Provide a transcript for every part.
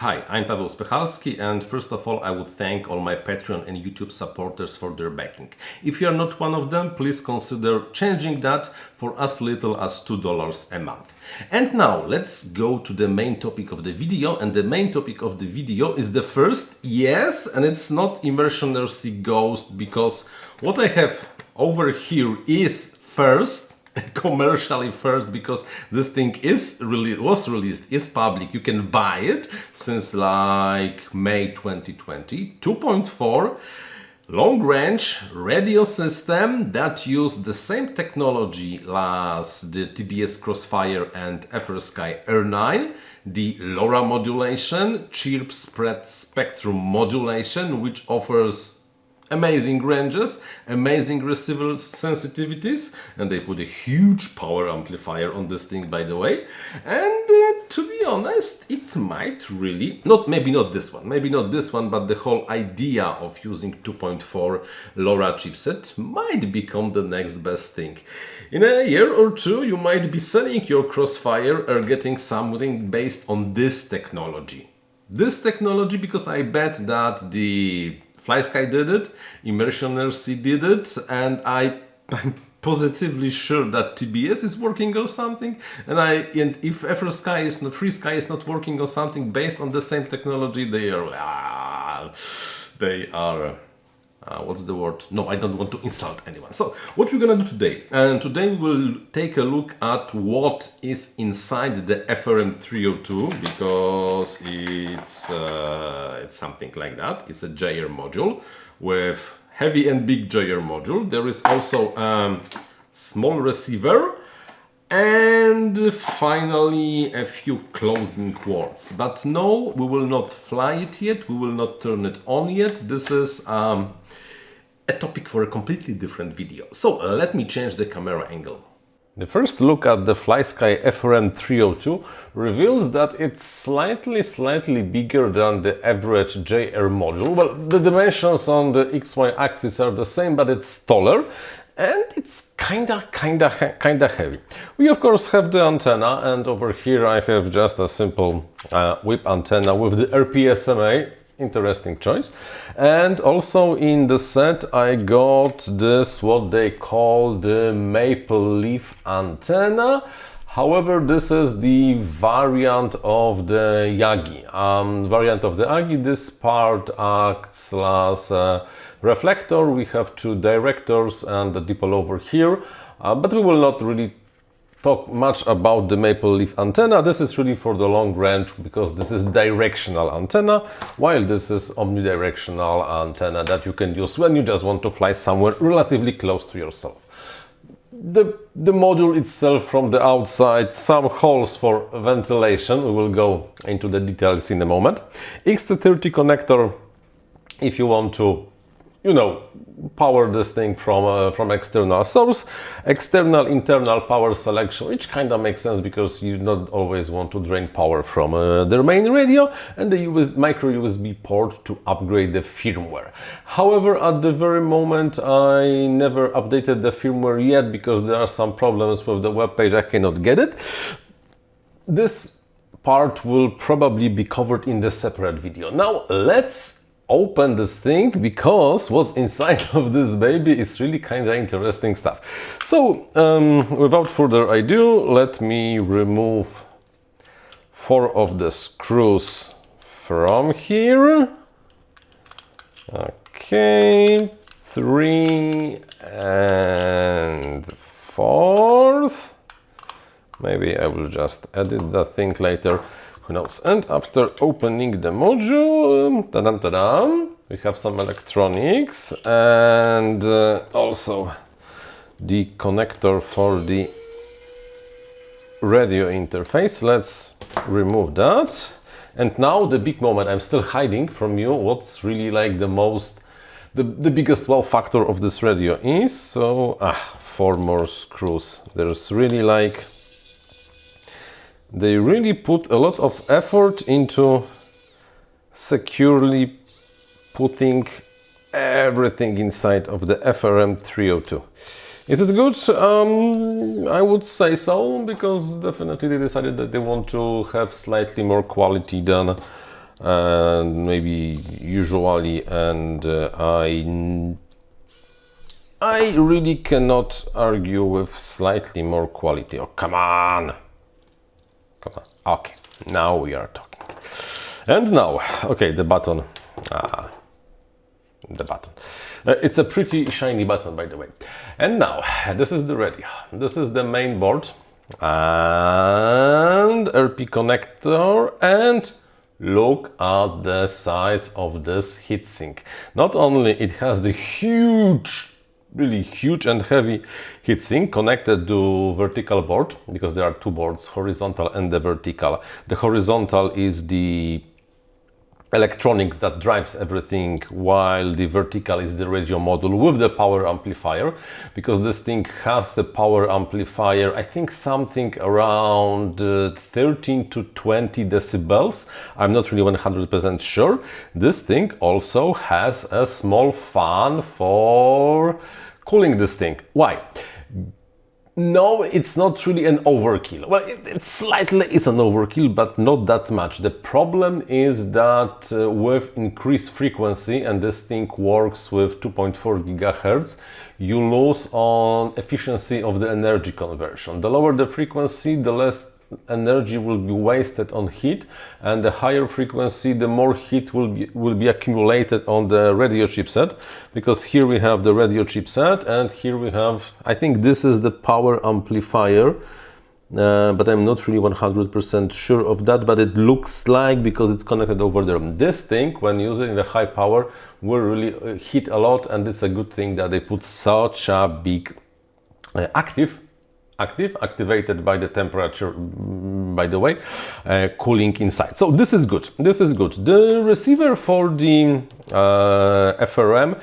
Hi, I'm Paweł Spychalski, and first of all I would thank all my Patreon and YouTube supporters for their backing. If you are not one of them, please consider changing that for as little as $2 a month. And now let's go to the main topic of the video, and the main topic of the video is the first, yes, and it's not ImmersionRC Ghost, because what I have over here is first, commercially first, because this thing was released, is public, you can buy it since like May 2020, 2.4 long-range radio system that used the same technology as the TBS Crossfire and FrSky R9, the LoRa modulation, chirp spread spectrum modulation, which offers amazing ranges, amazing receiver sensitivities, and they put a huge power amplifier on this thing, by the way. And to be honest, it might really, maybe not this one, but the whole idea of using 2.4 LoRa chipset might become the next best thing. In a year or two, you might be selling your Crossfire or getting something based on this technology. This technology, because I bet that the FlySky did it, ImmersionRC did it, and I'm positively sure that TBS is working on something. And if FrSky is not working on something based on the same technology, they are what's the word? No, I don't want to insult anyone. So what we're gonna do today, and today we will take a look at what is inside the FRM302, because it's something like that. It's a JR module with heavy and big JR module. There is also a small receiver, and finally a few closing words. But no, we will not fly it yet, we will not turn it on yet. This is a topic for a completely different video. So let me change the camera angle. The first look at the FlySky FRM302 reveals that it's slightly bigger than the average JR module. Well, the dimensions on the XY axis are the same, but it's taller. And it's kinda heavy. We of course have the antenna, and over here I have just a simple whip antenna with the RPSMA, interesting choice. And also in the set I got this, what they call the maple leaf antenna. However, this is the variant of the Yagi. This part acts as a reflector. We have two directors and a dipole over here, but we will not really talk much about the maple leaf antenna. This is really for the long range, because this is directional antenna, while this is omnidirectional antenna that you can use when you just want to fly somewhere relatively close to yourself. The module itself from the outside, some holes for ventilation. We will go into the details in a moment. XT30 connector if you want to, power this thing from external source. External internal power selection, which kind of makes sense because you don't always want to drain power from the main radio, and the micro USB port to upgrade the firmware. However, at the very moment I never updated the firmware yet because there are some problems with the web page. I cannot get it. This part will probably be covered in the separate video. Now let's open this thing, because what's inside of this baby is really kind of interesting stuff. So without further ado, let me remove 4 of the screws from here. Okay, 3 and 4th. Maybe I will just edit that thing later. Who knows? And after opening the module, we have some electronics and also the connector for the radio interface. Let's remove that. And now the big moment. I'm still hiding from you what's really like the biggest wow factor of this radio is. So 4 more screws. There's really like, they really put a lot of effort into securely putting everything inside of the FRM302. Is it good? I would say so, because definitely they decided that they want to have slightly more quality than maybe usually, and I really cannot argue with slightly more quality. Oh, come on! Come on. Okay, now we are talking. And now, okay, the button. The button. It's a pretty shiny button, by the way. And now, this is the radio. This is the main board and RP connector, and look at the size of this heatsink. Not only it has the huge, really huge and heavy heatsink connected to vertical board, because there are two boards, horizontal and the vertical. The horizontal is the electronics that drives everything, while the vertical is the radio module with the power amplifier, because this thing has the power amplifier, I think something around 13 to 20 decibels. I'm not really 100% sure. This thing also has a small fan for cooling this thing. Why? No, it's not really an overkill. Well, it slightly is an overkill, but not that much. The problem is that with increased frequency, and this thing works with 2.4 gigahertz, you lose on efficiency of the energy conversion. The lower the frequency, the less energy will be wasted on heat, and the higher frequency, the more heat will be accumulated on the radio chipset, because here we have the radio chipset and here we have, I think this is the power amplifier, but I'm not really 100% sure of that, but it looks like, because it's connected over there. This thing, when using the high power, will really heat a lot, and it's a good thing that they put such a big activated by the temperature, by the way, cooling inside. So this is good. This is good. The receiver for the FRM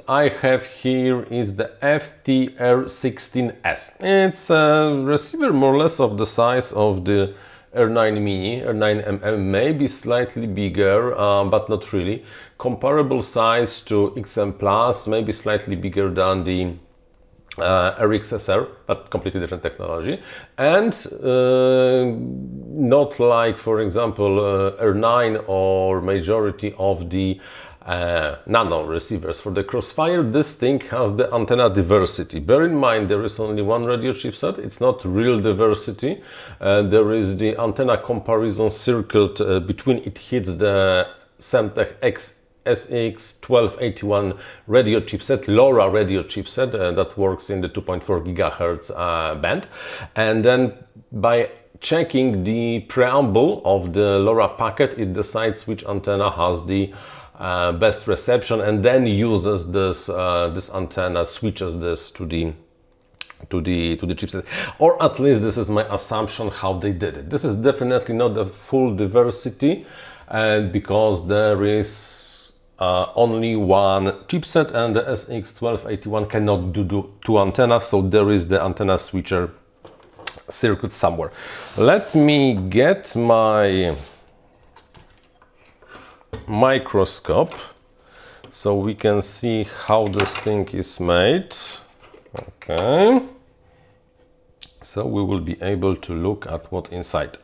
I have here is the FTR16S. It's a receiver more or less of the size of the R9 Mini, R9mm, maybe slightly bigger, but not really. Comparable size to XM Plus, maybe slightly bigger than the RXSR, but completely different technology, and not like, for example, R9 or majority of the nano receivers for the Crossfire. This thing has the antenna diversity. Bear in mind, there is only one radio chipset. It's not real diversity. There is the antenna comparison circuit between it hits the Semtech SX12xx radio chipset, LoRa radio chipset, that works in the 2.4 gigahertz band, and then by checking the preamble of the LoRa packet, it decides which antenna has the best reception, and then uses this this antenna, switches this to the chipset, or at least this is my assumption how they did it. This is definitely not the full diversity, and because there is only one chipset, and the SX1281 cannot do two antennas, so there is the antenna switcher circuit somewhere. Let me get my microscope so we can see how this thing is made. Okay, so we will be able to look at what inside.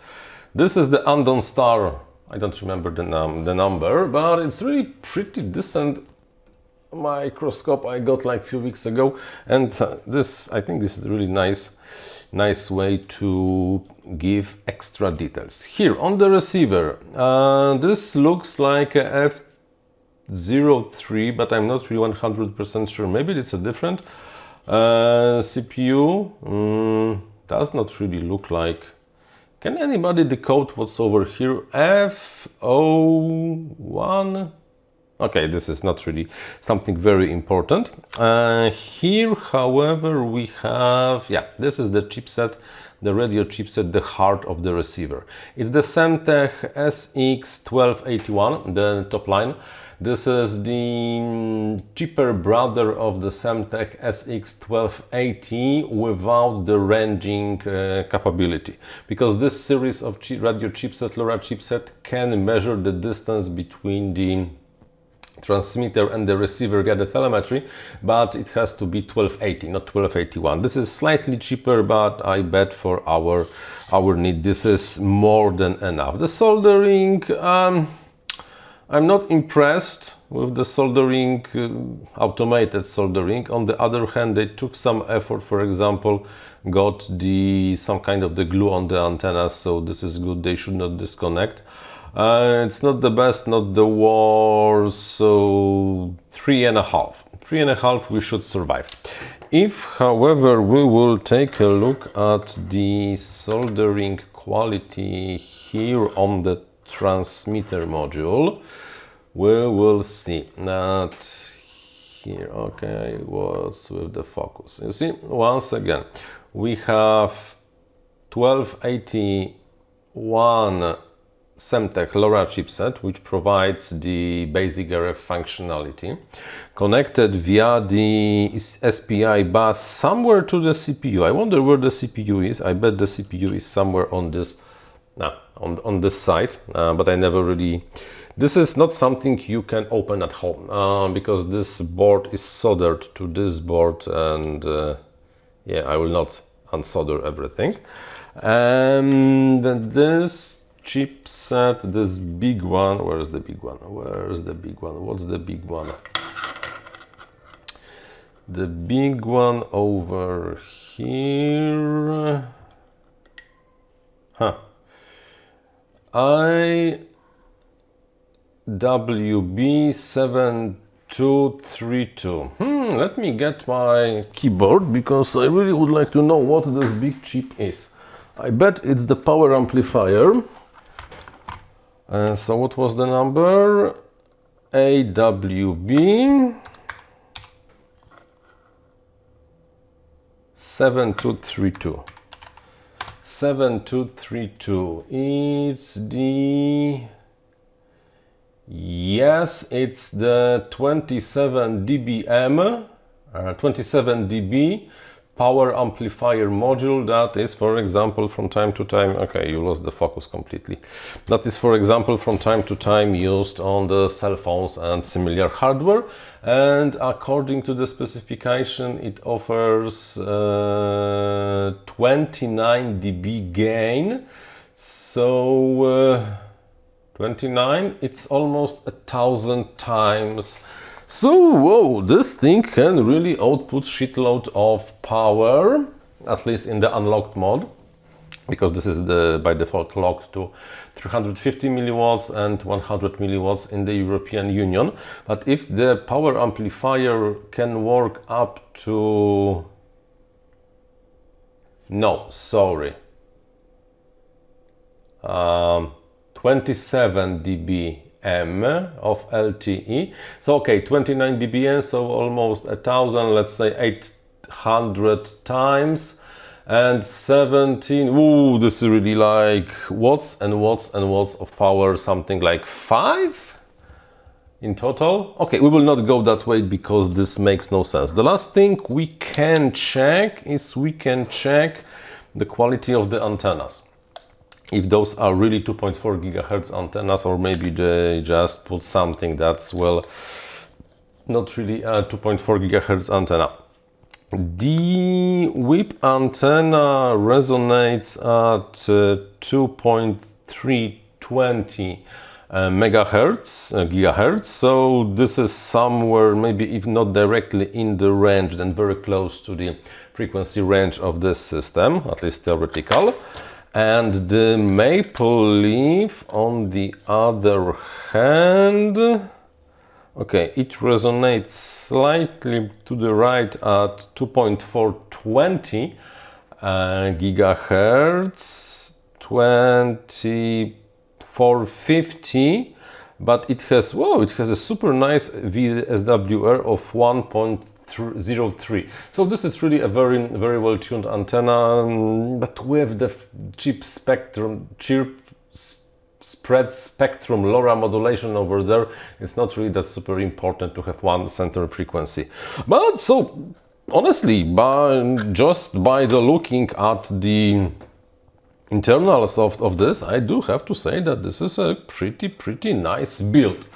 This is the unknown star. I don't remember the number, but it's really pretty decent microscope I got like a few weeks ago, and I think this is a really nice way to give extra details. Here on the receiver, this looks like a F03, but I'm not really 100% sure. Maybe it's a different CPU. Does not really look like. Can anybody decode what's over here? F01? Okay, this is not really something very important. Here, however, we have, yeah, this is the chipset, the radio chipset, the heart of the receiver. It's the Semtech SX1281, the top line. This is the cheaper brother of the Semtech SX1280 without the ranging capability, because this series of radio chipset, LoRa chipset, can measure the distance between the transmitter and the receiver via the telemetry, but it has to be 1280, not 1281. This is slightly cheaper, but I bet for our need this is more than enough. The soldering, I'm not impressed with the soldering, automated soldering. On the other hand, they took some effort, for example, got some kind of the glue on the antennas, so this is good, they should not disconnect. It's not the best, not the worst, so 3.5. 3.5 we should survive. If, however, we will take a look at the soldering quality here on the transmitter module, we will see that here, okay, what's with the focus? You see, once again, we have 1281 Semtech LoRa chipset, which provides the basic RF functionality, connected via the SPI bus somewhere to the CPU. I wonder where the CPU is. I bet the CPU is somewhere on this, on this side, but I never really. This is not something you can open at home because this board is soldered to this board, and yeah, I will not unsolder everything. And this chipset, this big one, where is the big one? Where is the big one? What's the big one? The big one over here. Huh. IWB7232. Let me get my keyboard because I really would like to know what this big chip is. I bet it's the power amplifier. So what was the number? AWB 7232. 7232. It's the, yes, it's the 27 dBm, 27 dB power amplifier module that is, for example, from time to time, okay, you lost the focus completely. That is, for example, from time to time used on the cell phones and similar hardware. And according to the specification, it offers 29 dB gain. So 29, it's almost 1,000 times. So, whoa, this thing can really output shitload of power, at least in the unlocked mode, because this is by default locked to 350 milliwatts and 100 milliwatts in the European Union. But if the power amplifier can work up to, no, sorry, 27 dBm of LTE. So okay, 29 dBm, so almost 1,000, let's say 800 times, and 17. Ooh, this is really like watts and watts and watts of power, something like 5 in total. Okay, we will not go that way because this makes no sense. The last thing we can check is we can check the quality of the antennas. If those are really 2.4 GHz antennas, or maybe they just put something that's, well, not really a 2.4 GHz antenna. The whip antenna resonates at 2.320 gigahertz, so this is somewhere, maybe if not directly in the range, then very close to the frequency range of this system, at least theoretical. And the maple leaf, on the other hand, okay, it resonates slightly to the right at 2.420 gigahertz, 2450, but it has, wow, it has a super nice VSWR of 1.03. So this is really a very, very well tuned antenna, but with the chip spread spectrum LoRa modulation over there, it's not really that super important to have one center frequency. But so honestly, just by the looking at the internals of this, I do have to say that this is a pretty nice build.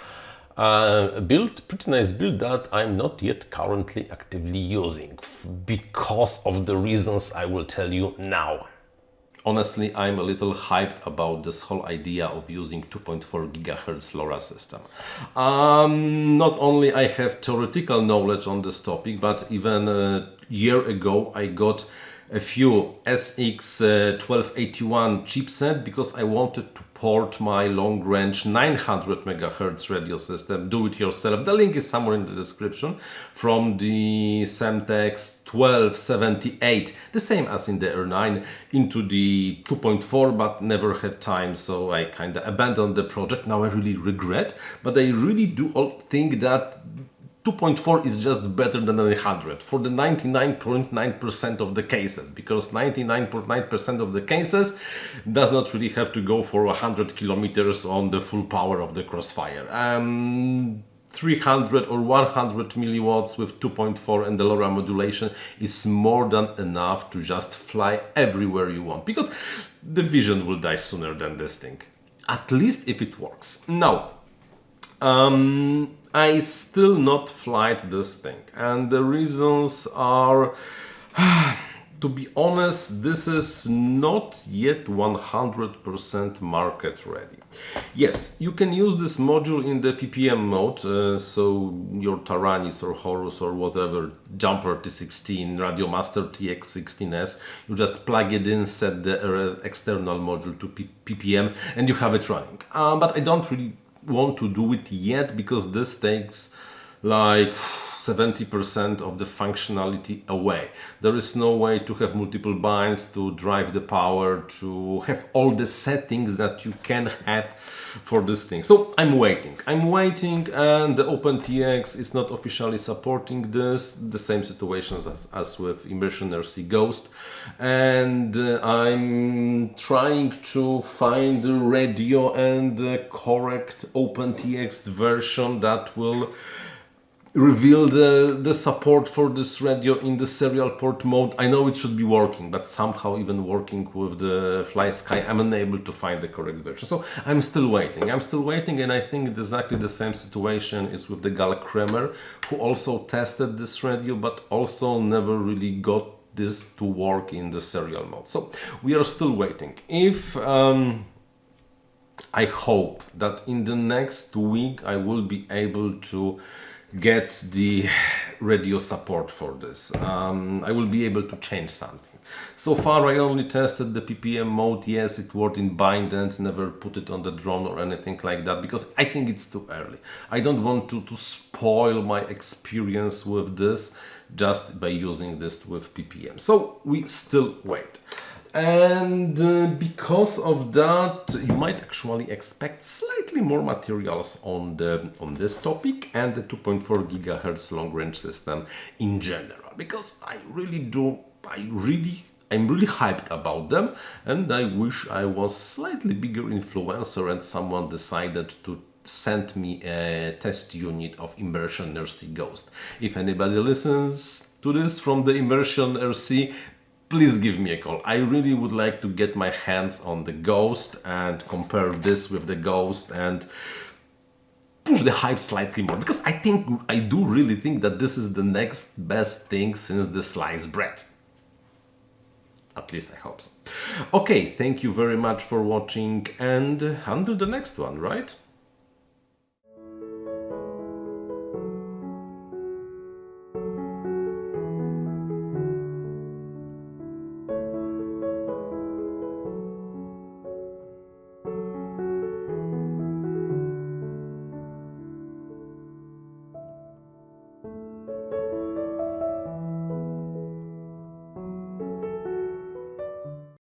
Pretty nice build that I'm not yet currently actively using because of the reasons I will tell you now. honestly, I'm a little hyped about this whole idea of using 2.4 GHz LoRa system. Not only I have theoretical knowledge on this topic, but even a year ago I got a few SX1281 chipset because I wanted to port my long-range 900 MHz radio system, do it yourself. The link is somewhere in the description, from the Semtech 1278, the same as in the R9, into the 2.4, but never had time, so I kind of abandoned the project. Now I really regret, but I really do think that 2.4 is just better than 900 for the 99.9% of the cases, because 99.9% of the cases does not really have to go for 100 kilometers on the full power of the Crossfire. 300 or 100 milliwatts with 2.4 and the LoRa modulation is more than enough to just fly everywhere you want, because the vision will die sooner than this thing, at least if it works. Now, I still not flight this thing, and the reasons are, to be honest, this is not yet 100% market ready. Yes, you can use this module in the PPM mode, so your Taranis or Horus or whatever, Jumper T16, Radio Master TX16S, you just plug it in, set the external module to PPM, and you have it running. But I don't really want to do it yet, because this takes like 70% of the functionality away. There is no way to have multiple binds, to drive the power, to have all the settings that you can have for this thing. So I'm waiting, and the OpenTX is not officially supporting this. The same situations as with ImmersionRC Ghost, and I'm trying to find the radio and the correct OpenTX version that will reveal the support for this radio in the serial port mode. I know it should be working, but somehow even working with the FlySky, I'm unable to find the correct version. So I'm still waiting, and I think exactly the same situation is with the Gal Kremer, who also tested this radio, but also never really got this to work in the serial mode. So we are still waiting. If I hope that in the next week I will be able to get the radio support for this. I will be able to change something. So far I only tested the PPM mode. Yes, it worked in bind and never put it on the drone or anything like that, because I think it's too early. I don't want to spoil my experience with this just by using this with PPM. So we still wait. And because of that, you might actually expect slightly more materials on this topic and the 2.4 GHz long-range system in general, because I'm really hyped about them, and I wish I was slightly bigger influencer and someone decided to send me a test unit of ImmersionRC Ghost. If anybody listens to this from the ImmersionRC, please give me a call. I really would like to get my hands on the Ghost and compare this with the Ghost and push the hype slightly more, because I do really think that this is the next best thing since the sliced bread. At least I hope so. Okay, thank you very much for watching, and until the next one, right?